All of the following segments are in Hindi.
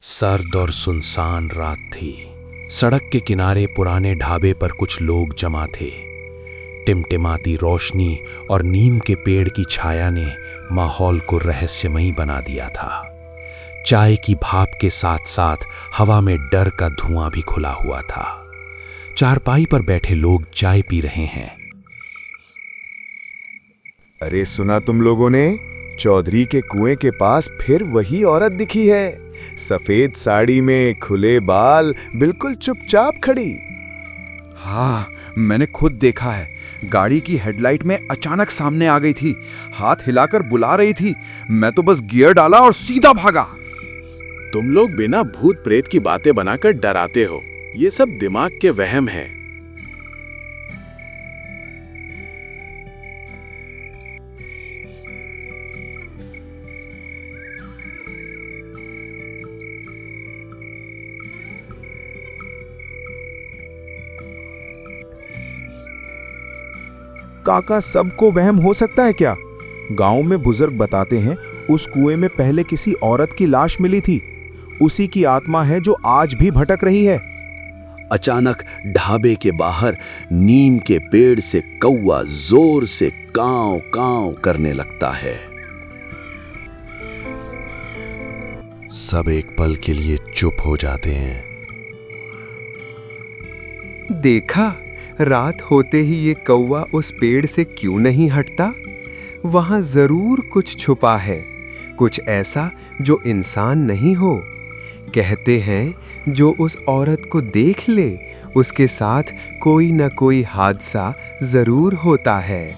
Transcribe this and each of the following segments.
सर्द और सुनसान रात थी। सड़क के किनारे पुराने ढाबे पर कुछ लोग जमा थे। टिमटिमाती रोशनी और नीम के पेड़ की छाया ने माहौल को रहस्यमयी बना दिया था। चाय की भाप के साथ साथ हवा में डर का धुआं भी खुला हुआ था। चारपाई पर बैठे लोग चाय पी रहे हैं। अरे सुना तुम लोगों ने, चौधरी के कुएं के पास फिर वही औरत दिखी है, सफेद साड़ी में, खुले बाल, बिल्कुल चुपचाप खड़ी। हाँ, मैंने खुद देखा है। गाड़ी की हेडलाइट में अचानक सामने आ गई थी, हाथ हिलाकर बुला रही थी। मैं तो बस गियर डाला और सीधा भागा। तुम लोग बिना भूत प्रेत की बातें बनाकर डराते हो। ये सब दिमाग के वहम है। काका, सबको वहम हो सकता है क्या? गांव में बुजुर्ग बताते हैं उस कुएं में पहले किसी औरत की लाश मिली थी। उसी की आत्मा है जो आज भी भटक रही है। अचानक ढाबे के बाहर नीम के पेड़ से कौवा जोर से कांव कांव करने लगता है। सब एक पल के लिए चुप हो जाते हैं। देखा, रात होते ही ये कौवा उस पेड़ से क्यों नहीं हटता? वहां जरूर कुछ छुपा है, कुछ ऐसा जो इंसान नहीं हो। कहते हैं जो उस औरत को देख ले, उसके साथ कोई न कोई हादसा जरूर होता है।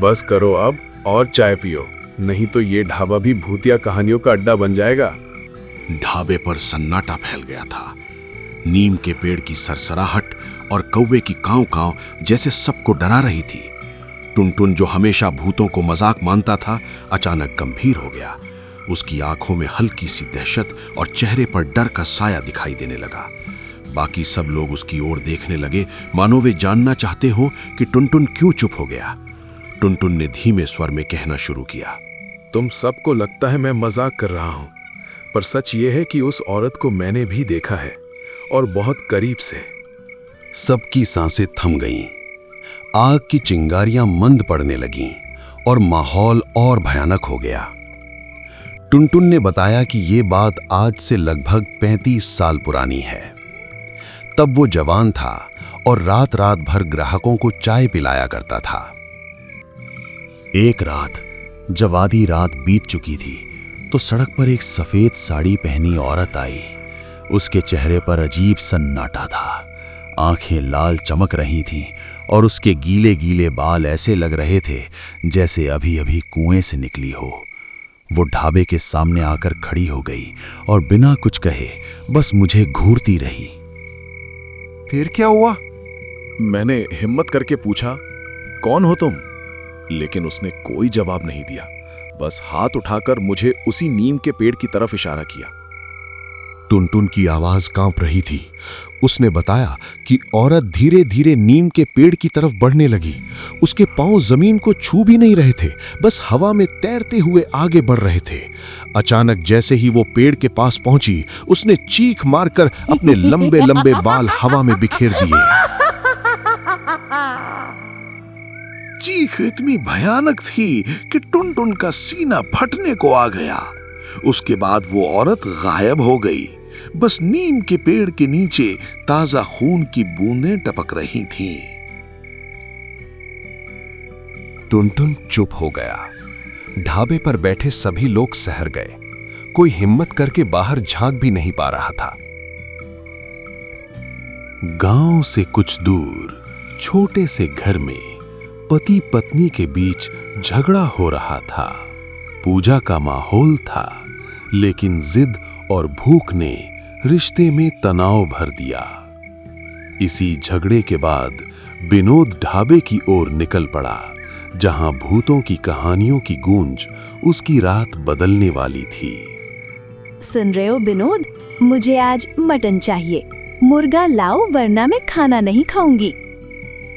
बस करो अब और चाय पियो, नहीं तो ये ढाबा भी भूतिया कहानियों का अड्डा बन जाएगा। ढाबे पर सन्नाटा फैल गया था। नीम के पेड़ की सरसराहट और कौवे की कांव कांव जैसे सबको डरा रही थी। टुनटुन, जो हमेशा भूतों को मजाक मानता था, अचानक गंभीर हो गया। उसकी आंखों में हल्की सी दहशत और चेहरे पर डर का साया दिखाई देने लगा। बाकी सब लोग उसकी ओर देखने लगे, मानो वे जानना चाहते हो कि टुनटुन क्यों चुप हो गया। टुनटुन ने धीमे स्वर में कहना शुरू किया, तुम सबको लगता है मैं मजाक कर रहा हूं, पर सच ये है कि उस औरत को मैंने भी देखा है, और बहुत करीब से। सबकी सांसें थम गईं। आग की चिंगारियां मंद पड़ने लगीं और माहौल और भयानक हो गया। टुनटुन ने बताया कि ये बात आज से लगभग 35 साल पुरानी है। तब वो जवान था और रात रात भर ग्राहकों को चाय पिलाया करता था। एक रात जब आधी रात बीत चुकी थी तो सड़क पर एक सफेद साड़ी पहनी औरत आई। उसके चेहरे पर अजीब सन्नाटा था। आंखें लाल चमक रही थीं और उसके गीले गीले बाल ऐसे लग रहे थे जैसे अभी अभी कुएं से निकली हो। वो ढाबे के सामने आकर खड़ी हो गई और बिना कुछ कहे बस मुझे घूरती रही। फिर क्या हुआ? मैंने हिम्मत करके पूछा, कौन हो तुम? लेकिन उसने कोई जवाब नहीं दिया, बस हाथ उठाकर मुझे उसी नीम के पेड़ की तरफ इशारा किया। टुनटुन की आवाज कांप रही थी। उसने बताया कि औरत धीरे धीरे नीम के पेड़ की तरफ बढ़ने लगी। उसके पांव जमीन को छू भी नहीं रहे थे, बस हवा में तैरते हुए आगे बढ़ रहे थे। अचानक जैसे ही वो पेड़ के पास पहुंची, उसने चीख मारकर अपने लंबे लंबे बाल हवा में बिखेर दिए। चीख इतनी भयानक थी कि टुनटुन का सीना फटने को आ गया। उसके बाद वो औरत गायब हो गई। बस नीम के पेड़ के नीचे ताजा खून की बूंदें टपक रही थीं। टुनटुन चुप हो गया। ढाबे पर बैठे सभी लोग सहर गए। कोई हिम्मत करके बाहर झांक भी नहीं पा रहा था। गांव से कुछ दूर छोटे से घर में पति पत्नी के बीच झगड़ा हो रहा था। पूजा का माहौल था, लेकिन जिद और भूख ने रिश्ते में तनाव भर दिया। इसी झगड़े के बाद विनोद ढाबे की ओर निकल पड़ा, जहां भूतों की कहानियों की गूंज उसकी रात बदलने वाली थी। सुन रहे हो विनोद, मुझे आज मटन चाहिए। मुर्गा लाओ वरना मैं खाना नहीं खाऊंगी।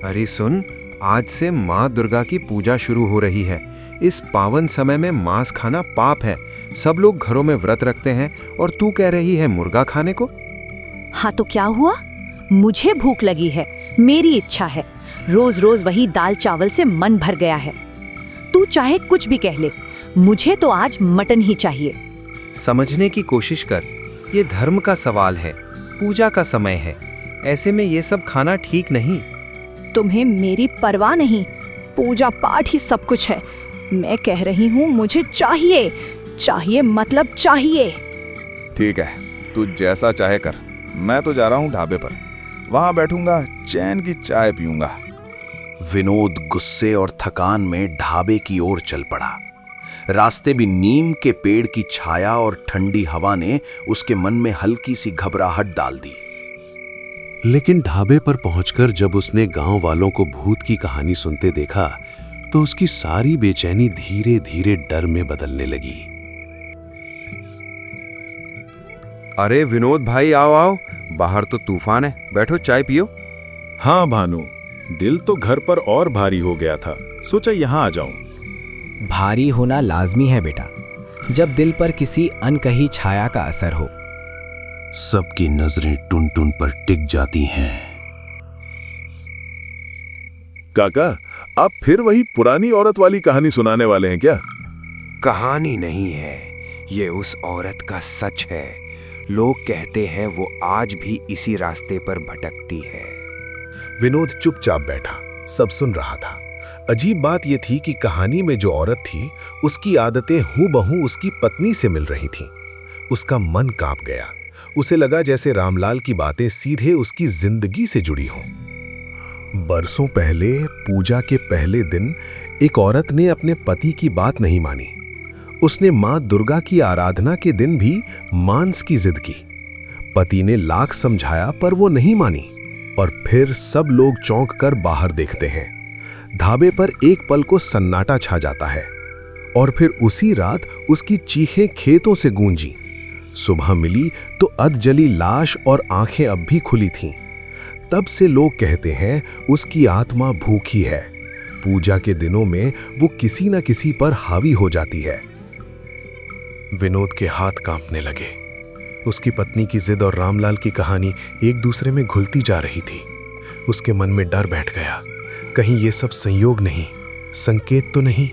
अरे सुन, आज से माँ दुर्गा की पूजा शुरू हो रही है। इस पावन समय में मांस खाना पाप है। सब लोग घरों में व्रत रखते हैं और तू कह रही है मुर्गा खाने को। हाँ तो क्या हुआ? मुझे भूख लगी है, मेरी इच्छा है। रोज रोज वही दाल चावल से मन भर गया है। तू चाहे कुछ भी कह ले, मुझे तो आज मटन ही चाहिए। समझने की कोशिश कर, ये धर्म का सवाल है, पूजा का समय है। ऐसे में ये सब खाना ठीक नहीं। तुम्हें मेरी परवाह नहीं, पूजा पाठ ही सब कुछ है। मैं कह रही हूँ मुझे चाहिए, चाहिए मतलब चाहिए। ठीक है, तू जैसा चाहे कर। मैं तो जा रहा हूँ ढाबे पर, वहां बैठूंगा, चैन की चाय पीऊंगा। विनोद गुस्से और थकान में ढाबे की ओर चल पड़ा। रास्ते भी नीम के पेड़ की छाया और ठंडी हवा ने उसके मन में हल्की सी घबराहट डाल दी। लेकिन ढाबे पर पहुंचकर जब उसने गांव वालों को भूत की कहानी सुनते देखा तो उसकी सारी बेचैनी धीरे धीरे डर में बदलने लगी। अरे विनोद भाई, आओ आओ, बाहर तो तूफान है, बैठो चाय पियो। हाँ भानु, दिल तो घर पर और भारी हो गया था, सोचा यहाँ आ जाऊं। भारी होना लाजमी है बेटा, जब दिल पर किसी अनकही छाया का असर हो। सबकी नजरें टुनटुन पर टिक जाती हैं। काका, आप फिर वही पुरानी औरत वाली कहानी सुनाने वाले हैं क्या? कहानी नहीं है, ये उस औरत का सच है। लोग कहते हैं वो आज भी इसी रास्ते पर भटकती है। विनोद चुपचाप बैठा, सब सुन रहा था। अजीब बात यह थी कि कहानी में जो औरत थी उसकी आदतें हूबहू उसकी पत्नी से मिल रही थीं। उसका मन कांप गया। उसे लगा जैसे रामलाल की बातें सीधे उसकी जिंदगी से जुड़ी हों। बरसों पहले पूजा के पहले दिन एक औरत ने अपने पति की बात नहीं मानी। उसने मां दुर्गा की आराधना के दिन भी मांस की जिद की। पति ने लाख समझाया पर वो नहीं मानी। और फिर सब लोग चौंक कर बाहर देखते हैं। ढाबे पर एक पल को सन्नाटा छा जाता है और फिर उसी रात उसकी चीखें खेतों से गूंजी। सुबह मिली तो अधजली लाश और आंखें अब भी खुली थीं। तब से लोग कहते हैं उसकी आत्मा भूखी है। पूजा के दिनों में वो किसी न किसी पर हावी हो जाती है। विनोद के हाथ कांपने लगे। उसकी पत्नी की जिद और रामलाल की कहानी एक दूसरे में घुलती जा रही थी। उसके मन में डर बैठ गया, कहीं ये सब संयोग नहीं, संकेत तो नहीं।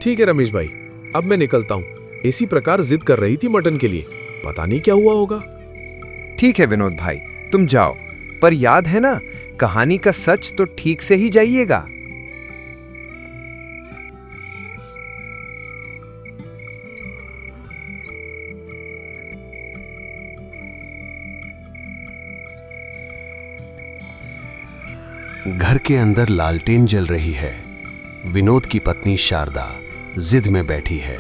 ठीक है रमेश भाई, अब मैं निकलता हूँ। इसी प्रकार जिद कर रही थी मटन के लिए, पता नहीं क्या हुआ होगा। ठीक है विनोद भाई, तुम जाओ, पर याद है ना, कहानी का सच तो ठीक से ही जाइएगा। घर के अंदर लालटेन जल रही है। विनोद की पत्नी शारदा जिद में बैठी है,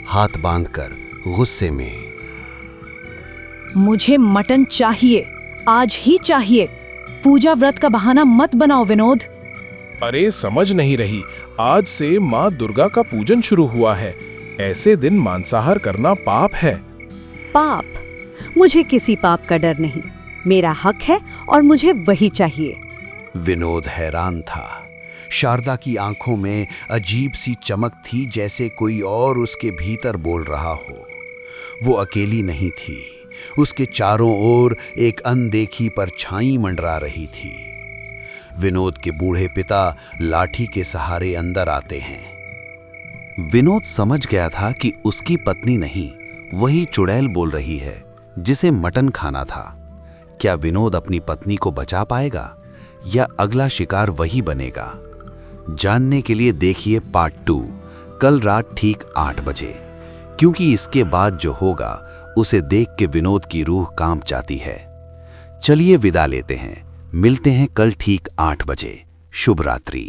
हाथ बांधकर गुस्से में। मुझे मटन चाहिए, आज ही चाहिए। पूजा व्रत का बहाना मत बनाओ विनोद। अरे समझ नहीं रही, आज से माँ दुर्गा का पूजन शुरू हुआ है। ऐसे दिन मांसाहार करना पाप है। पाप? मुझे किसी पाप का डर नहीं। मेरा हक है और मुझे वही चाहिए। विनोद हैरान था। शारदा की आंखों में अजीब सी चमक थी, जैसे कोई और उसके भीतर बोल रहा हो। वो अकेली नहीं थी, उसके चारों ओर एक अनदेखी परछाई मंडरा रही थी। विनोद के बूढ़े पिता लाठी के सहारे अंदर आते हैं। विनोद समझ गया था कि उसकी पत्नी नहीं, वही चुड़ैल बोल रही है जिसे मटन खाना था। क्या विनोद अपनी पत्नी को बचा पाएगा या अगला शिकार वही बनेगा? जानने के लिए देखिए पार्ट 2 कल रात ठीक 8 बजे, क्योंकि इसके बाद जो होगा उसे देख के विनोद की रूह कांप जाती है। चलिए विदा लेते हैं, मिलते हैं कल ठीक 8 बजे। शुभ रात्रि।